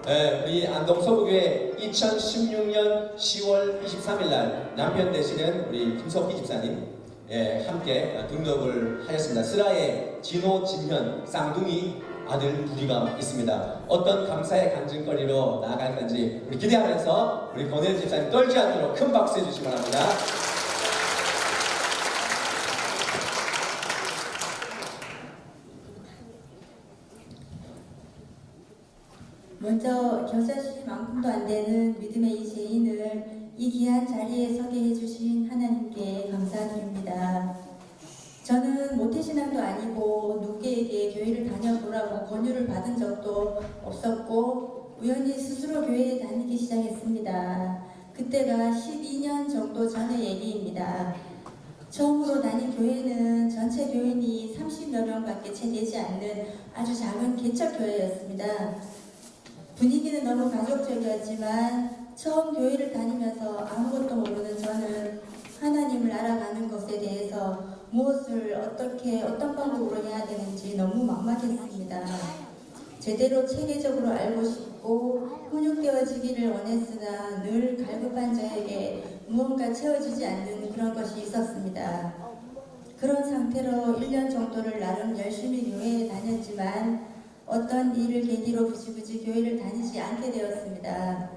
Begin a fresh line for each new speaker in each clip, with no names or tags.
우리 안동서부교회 2016년 10월 23일 날 남편 되시는 우리 김석희 집사님 함께 등록을 하였습니다. 슬라의 진호, 진현, 쌍둥이 아들 둘이가 있습니다. 어떤 감사의 간증거리로 나아갈 건지 우리 기대하면서 우리 권혜연 집사님 떨지 않도록 큰 박수 해주시기 바랍니다.
먼저 겨자씨만큼도 안 되는 믿음의 이 죄인을 이 귀한 자리에 서게 해주신 하나님께 감사드립니다. 저는 모태신앙도 아니고 누구에게 교회를 다녀보라고 권유를 받은 적도 없었고 우연히 스스로 교회에 다니기 시작했습니다. 그때가 12년 정도 전의 얘기입니다. 처음으로 다닌 교회는 전체 교인이 30여 명밖에 채 되지 않는 아주 작은 개척교회였습니다. 분위기는 너무 가족적이었지만 처음 교회를 다니면서 아무것도 모르는 저는 하나님을 알아가는 것에 대해서 무엇을 어떤 방법으로 해야 되는지 너무 막막했습니다. 제대로 체계적으로 알고 싶고 훈육되어지기를 원했으나 늘 갈급한 저에게 무언가 채워지지 않는 그런 것이 있었습니다. 그런 상태로 1년 정도를 나름 열심히 교회에 다녔지만 어떤 일을 계기로 굳이 교회를 다니지 않게 되었습니다.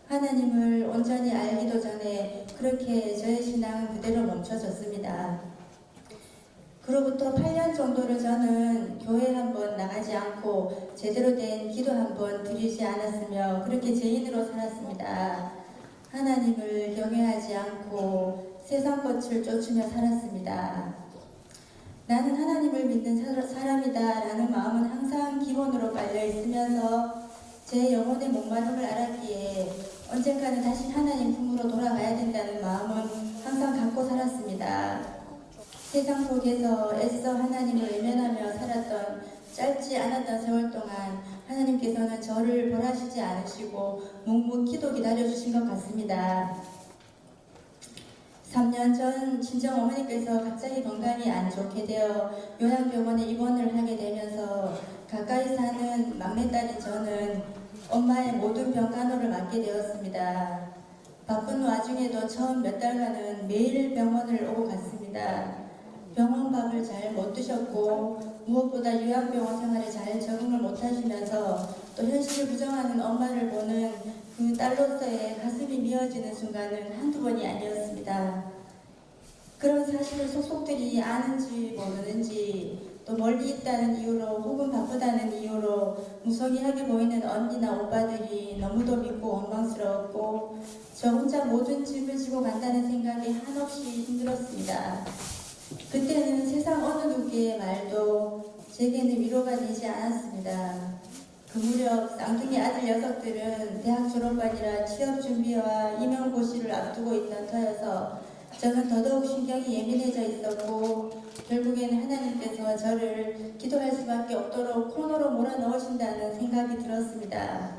하나님을 온전히 알기도 전에 그렇게 저의 신앙은 그대로 멈춰졌습니다. 그로부터 8년 정도를 저는 교회 한번 나가지 않고 제대로 된 기도 한번 드리지 않았으며 그렇게 죄인으로 살았습니다. 하나님을 경외하지 않고 세상 것을 쫓으며 살았습니다. 나는 하나님을 믿는 사람이다 라는 마음은 항상 기본으로 깔려 있으면서 제 영혼의 목마름을 알았기에 언젠가는 다시 하나님 품으로 돌아가야 된다는 마음은 항상 갖고 살았습니다. 세상 속에서 애써 하나님을 외면하며 살았던 짧지 않았던 세월 동안 하나님께서는 저를 벌하시지 않으시고 묵묵히도 기다려주신 것 같습니다. 3년 전 친정 어머니께서 갑자기 건강이 안 좋게 되어 요양병원에 입원을 하게 되면서 가까이 사는 막내딸인 저는 엄마의 모든 병간호를 맡게 되었습니다. 바쁜 와중에도 처음 몇 달간은 매일 병원을 오고 갔습니다. 병원 밥을 잘 못 드셨고 무엇보다 요양병원 생활에 잘 적응을 못 하시면서 또 현실을 부정하는 엄마를 보는 그 딸로서의 가슴이 미어지는 순간은 한두 번이 아니었습니다. 그런 사실을 속속들이 아는지 모르는지 또 멀리 있다는 이유로 혹은 바쁘다는 이유로 무성의하게 보이는 언니나 오빠들이 너무도 믿고 원망스러웠고 저 혼자 모든 짐을 지고 간다는 생각에 한없이 힘들었습니다. 그때는 세상 어느 누구의 말도 제게는 위로가 되지 않았습니다. 그 무렵 쌍둥이 아들 녀석들은 대학 졸업반이라 취업 준비와 임용고시를 앞두고 있던 터여서 저는 더더욱 신경이 예민해져 있었고 결국에는 하나님께서 저를 기도할 수밖에 없도록 코너로 몰아넣으신다는 생각이 들었습니다.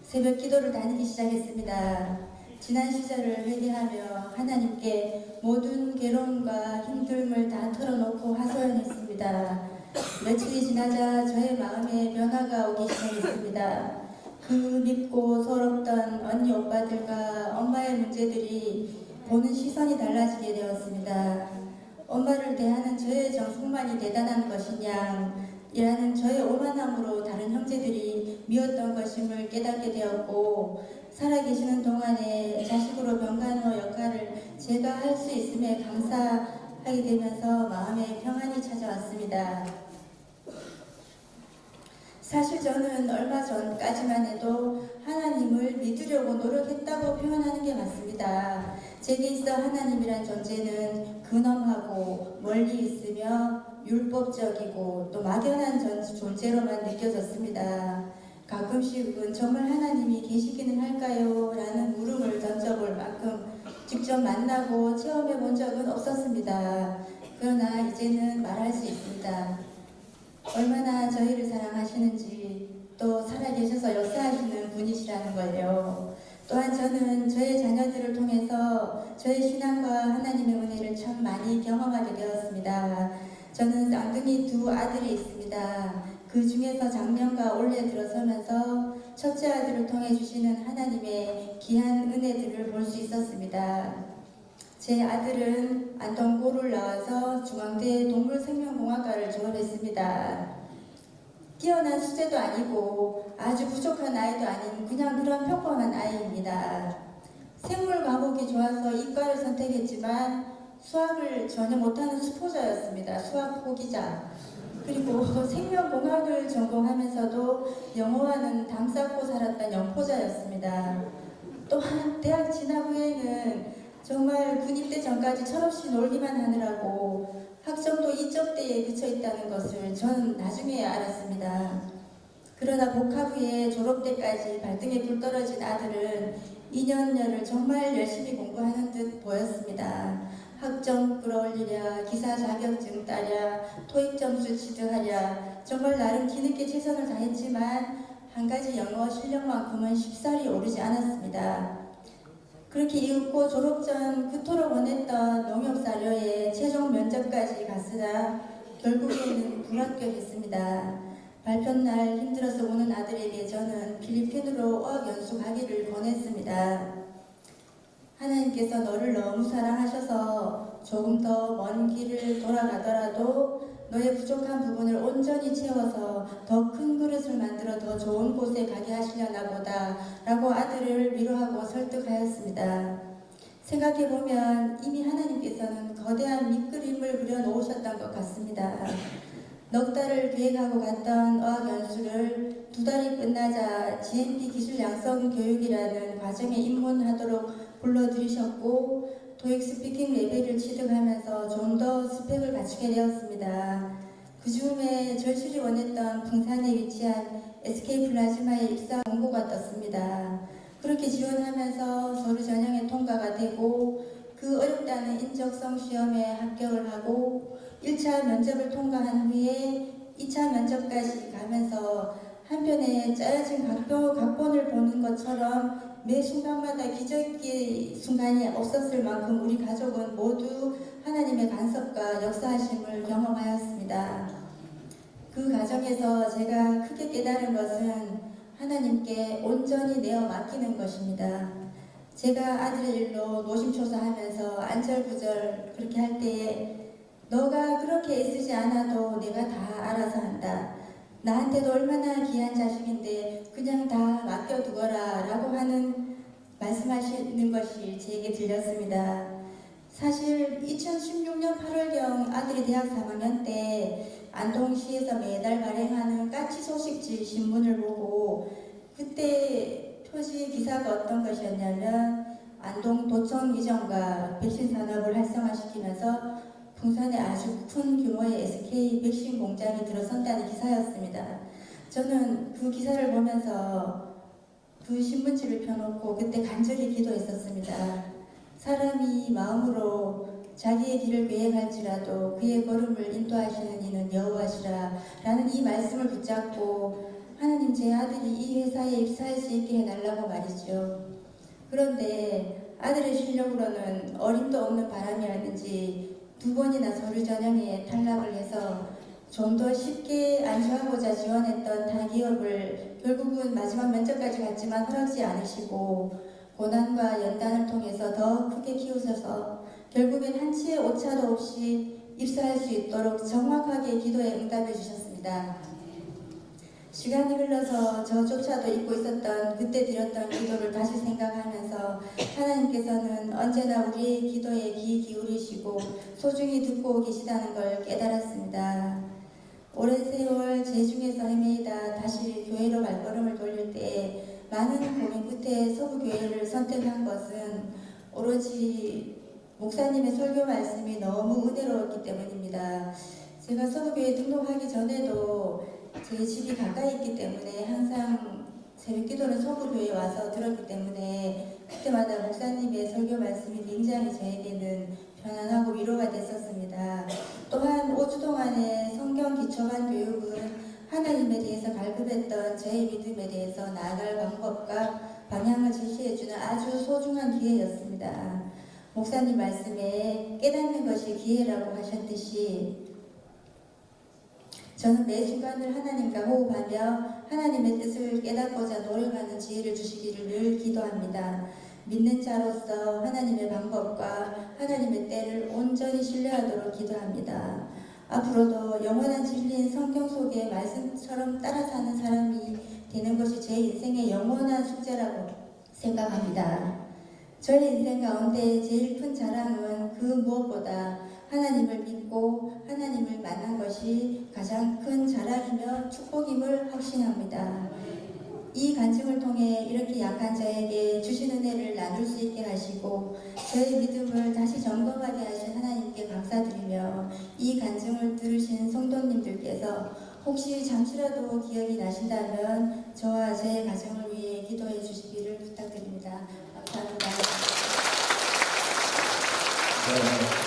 새벽 기도를 다니기 시작했습니다. 지난 시절을 회개하며 하나님께 모든 괴로움과 힘듦을 다 털어놓고 하소연했습니다. 며칠이 지나자 저의 마음에 변화가 오기 시작했습니다. 그 밉고 서럽던 언니 오빠들과 엄마의 문제들이 보는 시선이 달라지게 되었습니다. 엄마를 대하는 저의 정성만이 대단한 것이냐 이라는 저의 오만함으로 다른 형제들이 미웠던 것임을 깨닫게 되었고 살아계시는 동안에 자식으로 병간호 역할을 제가 할 수 있음에 감사하게 되면서 마음에 평안이 찾아왔습니다. 사실 저는 얼마 전까지만 해도 하나님을 믿으려고 노력했다고 표현하는 게 맞습니다. 제게 있어 하나님이란 존재는 근엄하고 멀리 있으며 율법적이고 또 막연한 존재로만 느껴졌습니다. 가끔씩은 정말 하나님이 계시기는 할까요? 라는 물음을 던져볼 만큼 직접 만나고 체험해 본 적은 없었습니다. 그러나 이제는 말할 수 있습니다. 얼마나 저희를 사랑하시는지 또 살아계셔서 역사하시는 분이시라는 걸요. 또한 저는 저의 자녀들을 통해서 저의 신앙과 하나님의 은혜를 참 많이 경험하게 되었습니다. 저는 쌍둥이 두 아들이 있습니다. 그 중에서 작년과 올해 들어서면서 첫째 아들을 통해 주시는 하나님의 귀한 은혜들을 볼 수 있었습니다. 제 아들은 안동고를 나와서 중앙대 동물생명공학과를 졸업했습니다. 뛰어난 수재도 아니고 아주 부족한 아이도 아닌 그냥 그런 평범한 아이입니다. 생물 과목이 좋아서 이과를 선택했지만 수학을 전혀 못하는 수포자였습니다. 수학 포기자. 그리고 생명공학을 전공하면서도 영어와는 담쌓고 살았던 영포자였습니다. 또한 대학 진학 후에는 정말 군입대 전까지 철없이 놀기만 하느라고 학점도 2점대에 그쳐 있다는 것을 저는 나중에 알았습니다. 그러나 복학 후에 졸업 때까지 발등에 불 떨어진 아들은 2년여를 정말 열심히 공부하는 듯 보였습니다. 학점 끌어올리랴, 기사 자격증 따랴, 토익 점수 취득하랴, 정말 나름 뒤늦게 최선을 다했지만 한 가지 영어 실력만큼은 쉽사리 오르지 않았습니다. 그렇게 이윽고 졸업 전 그토록 원했던 농협사료에 최종 면접까지 갔으나 결국에는 불합격했습니다. 발표날 힘들어서 우는 아들에게 저는 필리핀으로 어학연수 가기를 권했습니다. 하나님께서 너를 너무 사랑하셔서 조금 더 먼 길을 돌아가더라도 너의 부족한 부분을 온전히 채워서 더 큰 그릇을 만들어 더 좋은 곳에 가게 하시려나 보다 라고 아들을 위로하고 설득하였습니다. 생각해보면 이미 하나님께서는 거대한 밑그림을 그려놓으셨던 것 같습니다. 넉 달을 계획하고 갔던 어학연수를 2달이 끝나자 GMP 기술 양성 교육이라는 과정에 입문하도록 불러들이셨고 토익 스피킹 레벨을 취득하면서 좀 더 스펙을 갖추게 되었습니다. 그 즈음에 절실히 원했던 풍산에 위치한 SK 플라즈마의 입사 공고가 떴습니다. 그렇게 지원하면서 서류 전형에 통과가 되고 그 어렵다는 인적성 시험에 합격을 하고 1차 면접을 통과한 후에 2차 면접까지 가면서 한편에 짜여진 각본을 보는 것처럼 매 순간마다 기적의 순간이 없었을 만큼 우리 가족은 모두 하나님의 간섭과 역사하심을 경험하였습니다. 그 과정에서 제가 크게 깨달은 것은 하나님께 온전히 내어 맡기는 것입니다. 제가 아들의 일로 노심초사하면서 안절부절 그렇게 할 때에 너가 그렇게 애쓰지 않아도 내가 다 알아서 한다. 나한테도 얼마나 귀한 자식인데 그냥 다 맡겨두거라 라고 하는 말씀하시는 것이 제게 들렸습니다. 사실 2016년 8월경 아들이 대학 3학년 때 안동시에서 매달 발행하는 까치 소식지 신문을 보고 그때 표지 기사가 어떤 것이었냐면 안동 도청 이전과 백신 산업을 활성화시키면서 풍산에 아주 큰 규모의 SK 백신 공장이 들어선다는 기사였습니다. 저는 그 기사를 보면서 그 신문지를 펴놓고 그때 간절히 기도했었습니다. 사람이 마음으로 자기의 길을 계획할지라도 그의 걸음을 인도하시는 이는 여호와시라 라는 이 말씀을 붙잡고 하나님 제 아들이 이 회사에 입사할 수 있게 해달라고 말이죠. 그런데 아들의 실력으로는 어림도 없는 바람이었는지 2번이나 서류 전형에 탈락을 해서 좀 더 쉽게 안주하고자 지원했던 타기업을 결국은 마지막 면접까지 갔지만 허락지 않으시고 고난과 연단을 통해서 더 크게 키우셔서 결국엔 한치의 오차도 없이 입사할 수 있도록 정확하게 기도에 응답해 주셨습니다. 시간이 흘러서 저조차도 잊고 있었던 그때 드렸던 기도를 다시 생각하면서 하나님께서는 언제나 우리의 기도에 귀 기울이시고 소중히 듣고 계시다는 걸 깨달았습니다. 오랜 세월 제중에서 헤매이다 다시 교회로 발걸음을 돌릴 때 많은 고민 끝에 서부교회를 선택한 것은 오로지 목사님의 설교 말씀이 너무 은혜로웠기 때문입니다. 제가 서부교회 등록하기 전에도 제 집이 가까이 있기 때문에 항상 새벽 기도는 서부교회에 와서 들었기 때문에 그때마다 목사님의 설교 말씀이 굉장히 저에게는 편안하고 위로가 됐었습니다. 또한 5주 동안의 성경 기초반 교육은 하나님에 대해서 발급했던 저의 믿음에 대해서 나아갈 방법과 방향을 제시해주는 아주 소중한 기회였습니다. 목사님 말씀에 깨닫는 것이 기회라고 하셨듯이 저는 매 순간을 하나님과 호흡하며 하나님의 뜻을 깨닫고자 노력하는 기도합니다. 믿는 자로서 하나님의 방법과 하나님의 때를 온전히 신뢰하도록 기도합니다. 앞으로도 영원한 진리인 성경 속의 말씀처럼 따라 사는 사람이 되는 것이 제 인생의 영원한 숙제라고 생각합니다. 저의 인생 가운데 제일 큰 자랑은 그 무엇보다 하나님을 믿고 하나님을 만난 것이 가장 큰 자랑이며 축복임을 확신합니다. 이 간증을 통해 이렇게 약한 자에게 주신 은혜를 나눌 수 있게 하시고 저의 믿음을 다시 점검하게 하신 하나님께 감사드리며 이 간증을 들으신 성도님들께서 혹시 잠시라도 기억이 나신다면 저와 제 가정을 위해 기도해 주시기를 부탁드립니다. 감사합니다.
네.